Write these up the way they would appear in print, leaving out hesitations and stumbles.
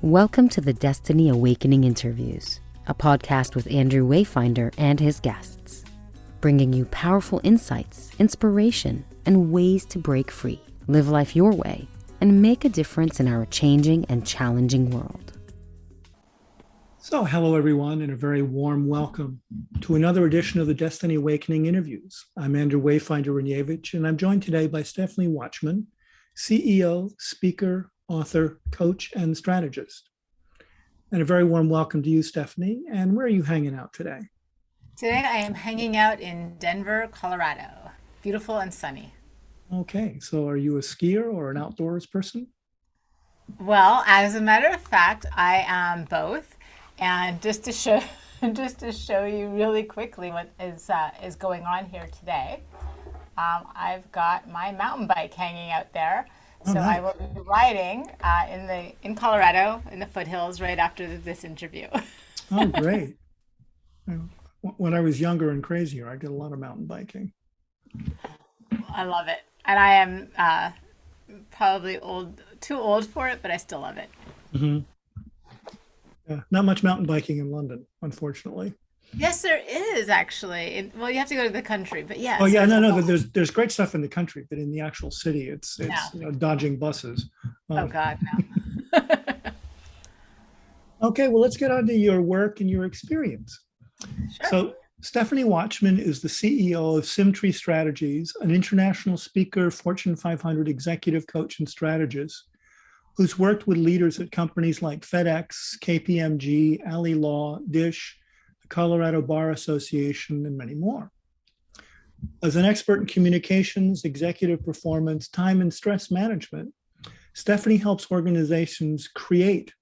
Welcome to the Destiny Awakening Interviews, a podcast with Andrew Wayfinder and his guests, bringing you powerful insights, inspiration, and ways to break free, live life your way, and make a difference in our changing and challenging world. So, hello everyone, and a very warm welcome to another edition of the Destiny Awakening Interviews. I'm Andrew Wayfinder, and I'm joined today by Stephanie Wachman, CEO, speaker, author, coach, and strategist. And a very warm welcome to you, Stephanie. And where are you hanging out today? Today I am hanging out in Denver, Colorado. Beautiful and sunny. Okay, so are you a skier or an outdoors person? Well, as a matter of fact, I am both. And just to show you really quickly what is going on here today, I've got my mountain bike hanging out there. So Nice. I will be riding in Colorado in the foothills right after this interview. Oh, great. When I was younger and crazier, I did a lot of mountain biking. I love it, and I am probably too old for it, but I still love it. Mhm. Yeah, not much mountain biking in London, unfortunately. Yes, there is actually. Well, you have to go to the country, but yes, Oh yeah, there's a no. lot. There's great stuff in the country, but in the actual city, it's No. dodging buses. Oh Uh, God, no. okay, well, let's get on to your work and your experience. Sure. So Stephanie Watchman is the CEO of Simtree Strategies, an international speaker, Fortune 500 executive coach and strategist, who's worked with leaders at companies like FedEx, KPMG, Ali Law, Dish, the Colorado Bar Association, and many more. As an expert in communications, executive performance, time and stress management, Stephanie helps organizations create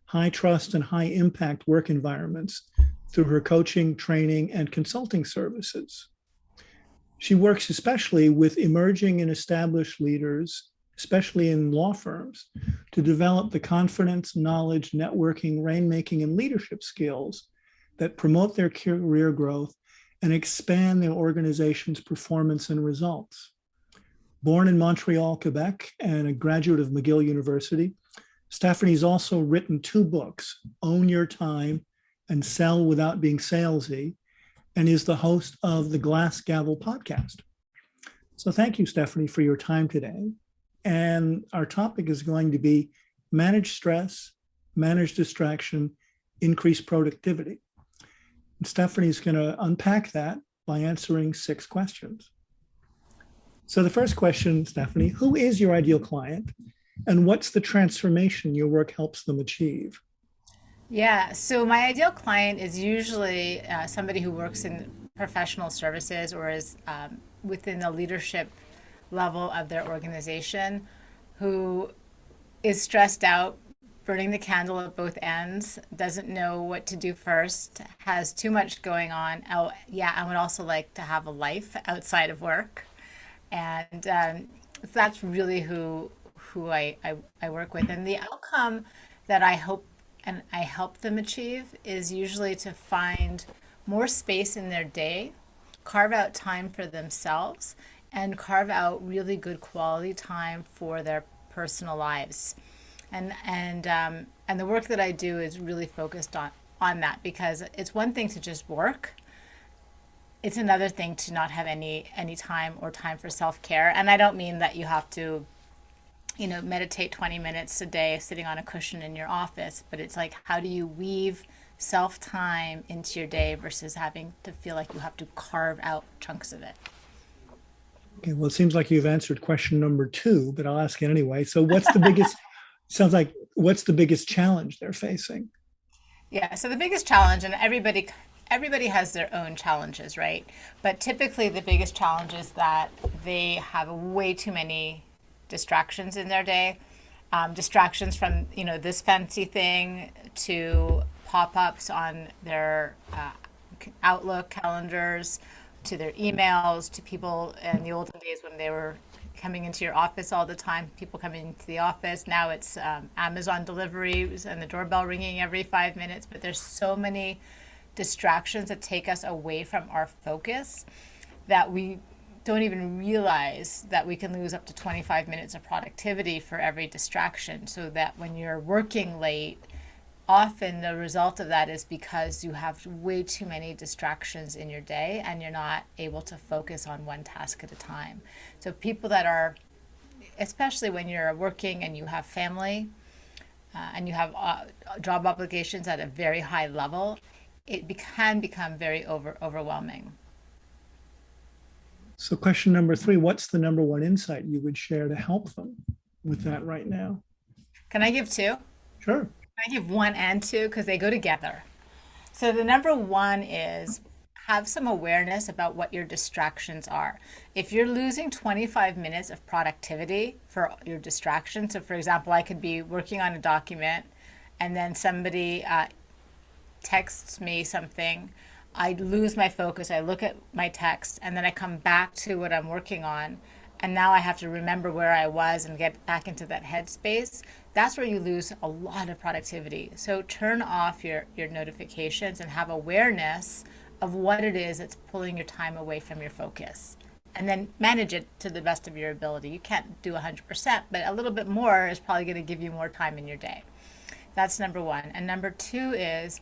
high trust and high impact work environments through her coaching, training, and consulting services. She works especially with emerging and established leaders, especially in law firms, to develop the confidence, knowledge, networking, rainmaking, and leadership skills that promote their career growth and expand their organization's performance and results. Born in Montreal, Quebec, and a graduate of McGill University, Stephanie's also written 2 books, Own Your Time and Sell Without Being Salesy, and is the host of the Glass Gavel podcast. So thank you, Stephanie, for your time today. And our topic is going to be manage stress, manage distraction, increase productivity. And Stephanie's going to unpack that by answering 6 questions. So the first question, Stephanie, who is your ideal client and what's the transformation your work helps them achieve? Yeah, so my ideal client is usually somebody who works in professional services or is within the leadership level of their organization, who is stressed out, burning the candle at both ends, doesn't know what to do first, has too much going on. Oh, yeah, I would also like to have a life outside of work. And that's really who I work with. And the outcome that I help them achieve is usually to find more space in their day, carve out time for themselves, and carve out really good quality time for their personal lives. And the work that I do is really focused on that, because it's one thing to just work. It's another thing to not have any time or time for self-care. And I don't mean that you have to meditate 20 minutes a day sitting on a cushion in your office, but it's like, how do you weave self-time into your day versus having to feel like you have to carve out chunks of it? Okay, well, it seems like you've answered question number 2, but I'll ask it anyway. So what's the biggest challenge they're facing? Yeah, so the biggest challenge, and everybody has their own challenges, right? But typically the biggest challenge is that they have way too many distractions in their day. Distractions from this fancy thing to pop-ups on their Outlook calendars, to their emails, to people in the olden days when they were coming into your office all the time, people coming into the office. Now it's Amazon deliveries and the doorbell ringing every 5 minutes, but there's so many distractions that take us away from our focus that we don't even realize that we can lose up to 25 minutes of productivity for every distraction, so that when you're working late, often the result of that is because you have way too many distractions in your day and you're not able to focus on one task at a time. So people that are, especially when you're working and you have family and you have job obligations at a very high level, can become very overwhelming. So question number 3, what's the number one insight you would share to help them with that right now? Can I give two? Sure. I give one and two because they go together. So the number one is have some awareness about what your distractions are. If you're losing 25 minutes of productivity for your distraction, so for example, I could be working on a document and then somebody texts me something, I lose my focus, I look at my text, and then I come back to what I'm working on. And now I have to remember where I was and get back into that headspace. That's where you lose a lot of productivity. So turn off your notifications and have awareness of what it is that's pulling your time away from your focus. And then manage it to the best of your ability. You can't do 100%, but a little bit more is probably going to give you more time in your day. That's number one. And number two is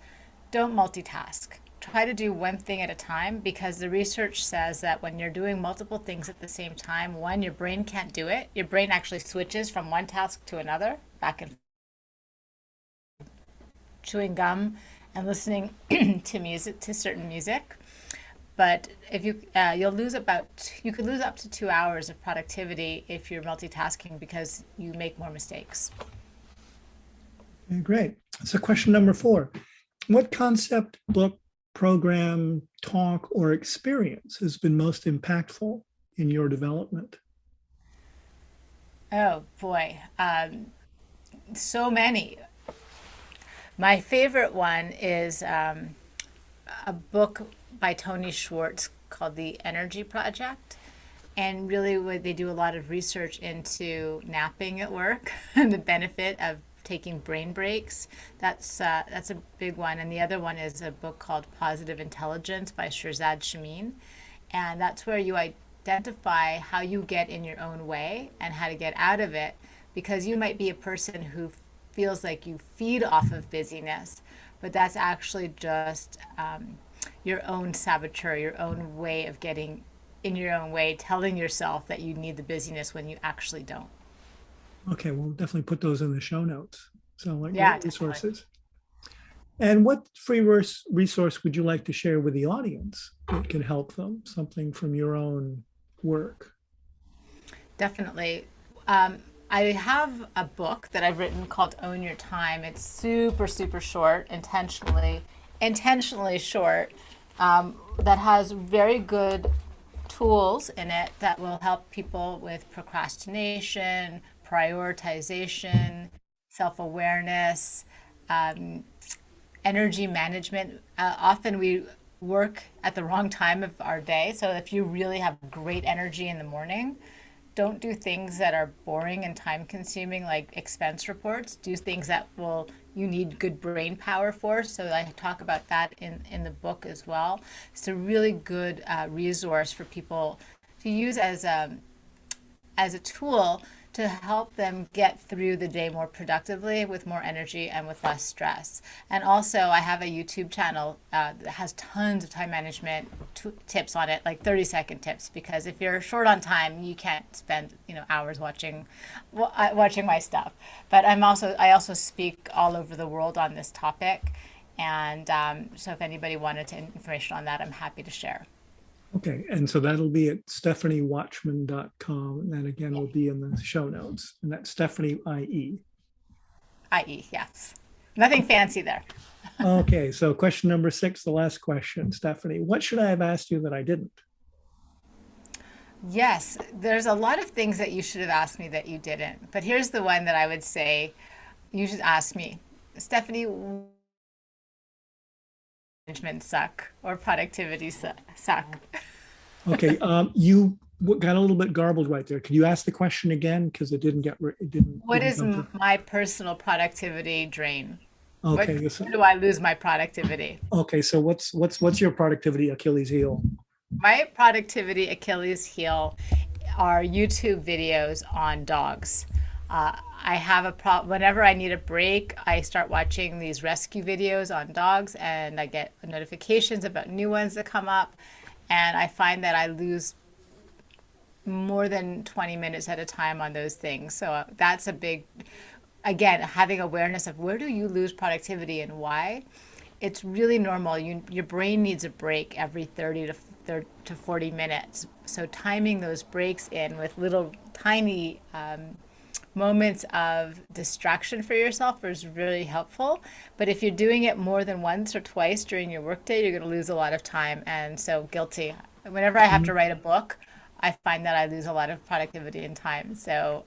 don't multitask. Try to do one thing at a time, because the research says that when you're doing multiple things at the same time, one, your brain can't do it. Your brain actually switches from one task to another, back and chewing gum and listening to music, to certain music. But if you you could lose up to 2 hours of productivity if you're multitasking because you make more mistakes. Okay, great. So question number 4, what concept, book, program, talk, or experience has been most impactful in your development? Oh boy, so many. My favorite one is a book by Tony Schwartz called The Energy Project. And really, they do a lot of research into napping at work and the benefit of taking brain breaks. That's a big one. And the other one is a book called Positive Intelligence by Shirzad Chamine. And that's where you identify how you get in your own way and how to get out of it, because you might be a person who feels like you feed off of busyness, but that's actually just your own saboteur, your own way of getting in your own way, telling yourself that you need the busyness when you actually don't. Okay, we'll definitely put those in the show notes. So like Yeah, great resources. And what free resource would you like to share with the audience that can help them? Something from your own work? Definitely. I have a book that I've written called Own Your Time. It's super, super short, intentionally short, that has very good tools in it that will help people with procrastination, prioritization, self-awareness, energy management. Often we work at the wrong time of our day. So if you really have great energy in the morning, don't do things that are boring and time consuming like expense reports. Do things that you need good brain power for. So I talk about that in the book as well. It's a really good resource for people to use as a tool to help them get through the day more productively, with more energy and with less stress. And also I have a YouTube channel that has tons of time management tips on it, like 30-second tips, because if you're short on time, you can't spend hours watching my stuff. But I also speak all over the world on this topic. And so if anybody wanted information on that, I'm happy to share. Okay, and so that'll be at stephaniewachman.com, and that again will be in the show notes. And that's Stephanie IE. IE, yes. Nothing fancy there. Okay, so question number 6, the last question, Stephanie. What should I have asked you that I didn't? Yes, there's a lot of things that you should have asked me that you didn't. But here's the one that I would say you should ask me. Stephanie, management suck or productivity suck? Okay, you got a little bit garbled right there. Could you ask the question again? Because it didn't get it didn't. What didn't is come through. my personal productivity drain? Okay, Where do I lose my productivity? Okay, so what's your productivity Achilles heel? My productivity Achilles heel are YouTube videos on dogs. I have a problem whenever I need a break. I start watching these rescue videos on dogs, and I get notifications about new ones that come up, and I find that I lose more than 20 minutes at a time on those things. So that's a big, again, having awareness of where do you lose productivity and why. It's really normal. Your brain needs a break every 30 to 40 minutes. So timing those breaks in with little tiny moments of distraction for yourself is really helpful. But if you're doing it more than once or twice during your workday, you're going to lose a lot of time. And so guilty. Whenever I have to write a book, I find that I lose a lot of productivity and time. So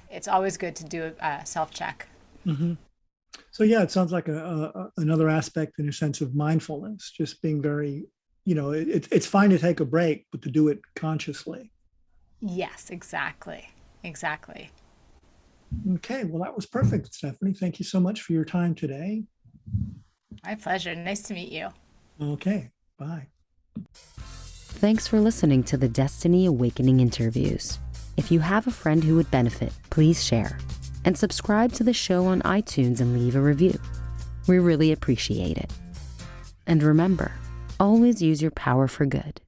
it's always good to do a self-check. Mm-hmm. So yeah, it sounds like another aspect in a sense of mindfulness, just being very, it's fine to take a break, but to do it consciously. Yes, exactly. Exactly. Okay, well, that was perfect, Stephanie. Thank you so much for your time today. My pleasure. Nice to meet you. Okay, bye. Thanks for listening to the Destiny Awakening interviews. If you have a friend who would benefit, please share and subscribe to the show on iTunes and leave a review. We really appreciate it. And remember, always use your power for good.